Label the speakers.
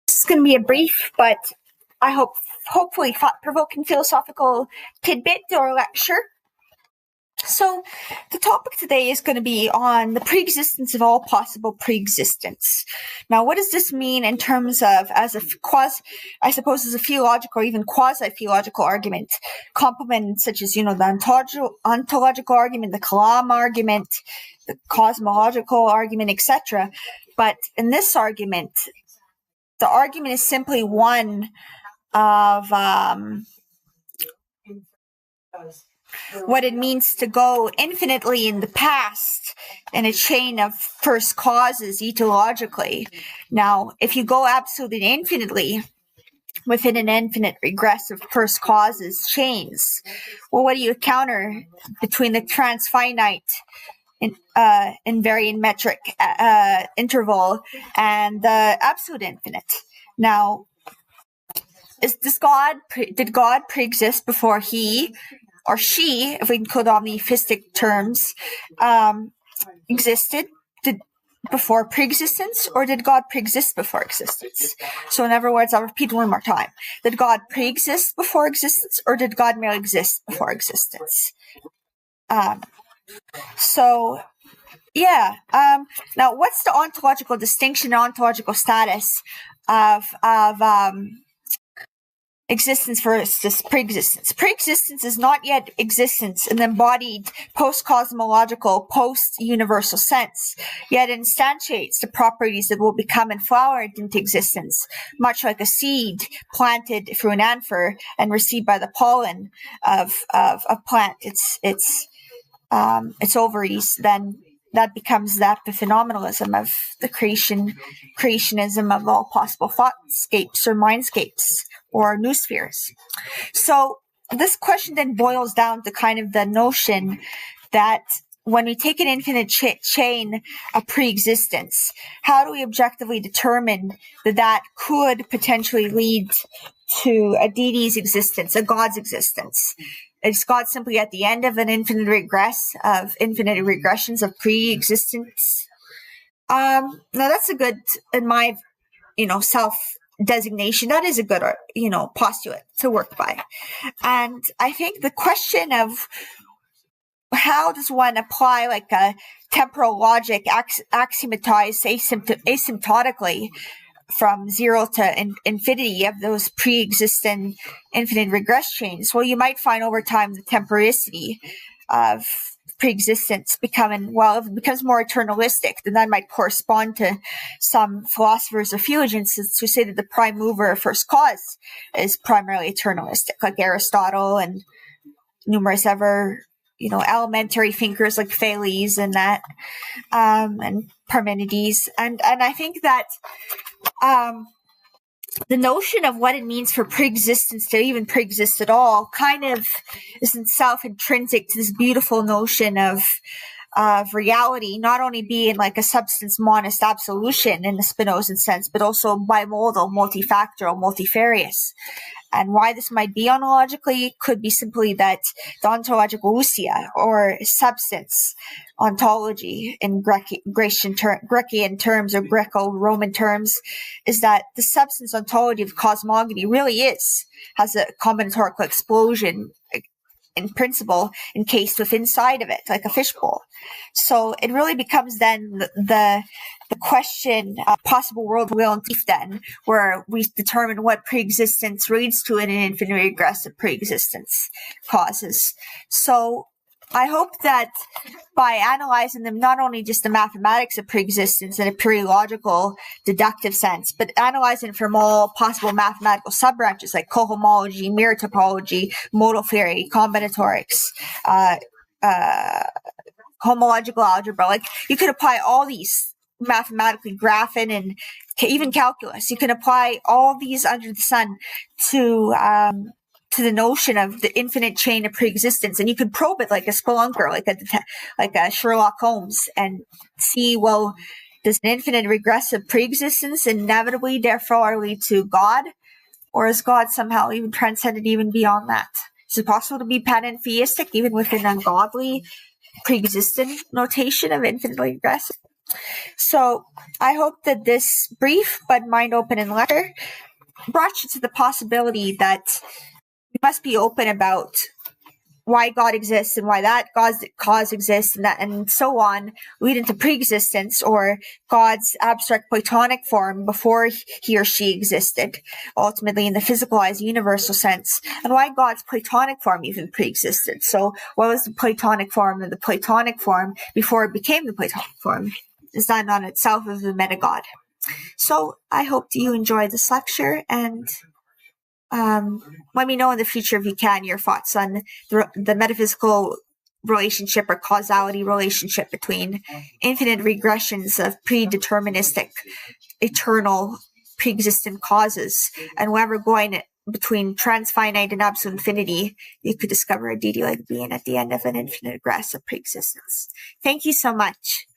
Speaker 1: This is going to be a brief, but I hope hopefully thought-provoking philosophical tidbit or lecture. So the topic today is going to be on the preexistence of all possible preexistence. Now, what does this mean in terms of as a theological or even quasi-theological argument, complements such as, the ontological argument, the Kalam argument, the cosmological argument, etc. But in this argument, the argument is simply one of what it means to go infinitely in the past in a chain of first causes etologically. Now, if you go absolutely infinitely within an infinite regressive first causes chains, well, what do you encounter between the transfinite invariant metric interval and the absolute infinite? Now, did God pre-exist before he or she, if we can put on theistic terms, existed before pre-existence, or did God pre-exist before existence? So in other words, I'll repeat one more time. Did God pre-exist before existence, or did God merely exist before existence? Now, what's the ontological distinction, ontological status of existence versus pre-existence? Pre-existence is not yet existence in the embodied post-cosmological, post-universal sense, yet instantiates the properties that will become enflowered into existence, much like a seed planted through an anther and received by the pollen of plant, its ovaries. Then that becomes the phenomenalism of the creationism of all possible thoughtscapes or mindscapes or new spheres. So this question then boils down to kind of the notion that when we take an infinite chain of pre-existence, how do we objectively determine that could potentially lead to a deity's existence, a God's existence? Is God simply at the end of an infinite regressions of pre-existence? Now that's a good, in my, self-designation, that is a good, postulate to work by. And I think the question of how does one apply like a temporal logic axiomatized asymptotically from zero to infinity of those pre-existing infinite regress chains? Well, you might find over time the temporicity of pre-existence becoming, if it becomes more eternalistic, then that might correspond to some philosophers or theologians who say that the prime mover of first cause is primarily eternalistic, like Aristotle and numerous other elementary thinkers like Thales and that, and Parmenides. And I think that, the notion of what it means for pre-existence to even pre-exist at all kind of is in self intrinsic to this beautiful notion of reality, not only being like a substance monist absolution in the Spinozan sense, but also bimodal, multifactorial, multifarious. And why this might be ontologically could be simply that the ontological ousia, or substance ontology in Grecian terms or Greco-Roman terms, is that the substance ontology of cosmogony really has a combinatorial explosion in principle encased within inside of it, like a fishbowl. So it really becomes then the question of possible world, will, and thief then, where we determine what pre-existence leads to in an infinite regressive pre-existence causes. So I hope that by analyzing them, not only just the mathematics of pre-existence in a purely logical, deductive sense, but analyzing from all possible mathematical sub-branches like cohomology, mirror topology, modal theory, combinatorics, homological algebra. Like, you could apply all these mathematically, graphing and even calculus. You can apply all these under the sun to the notion of the infinite chain of pre-existence, and you could probe it like a spelunker, like a Sherlock Holmes, and see, well, does an infinite regressive pre-existence inevitably therefore lead to God, or is God somehow even transcended even beyond that? Is it possible to be panentheistic even with an ungodly pre-existent notation of infinitely regressive? So I hope that this brief but mind-opening lecture brought you to the possibility that we must be open about why God exists and why that God's cause exists and so on, leading to pre-existence or God's abstract Platonic form before he or she existed, ultimately in the physicalized universal sense, and why God's Platonic form even pre-existed. So what was the Platonic form of the Platonic form before it became the Platonic form? Is that not itself of the meta-God? So I hope you enjoyed this lecture, and let me know in the future if you can your thoughts on the metaphysical relationship or causality relationship between infinite regressions of predeterministic, eternal, pre-existent causes, and whenever going between transfinite and absolute infinity, you could discover a deity like being at the end of an infinite regress of pre-existence. Thank you so much.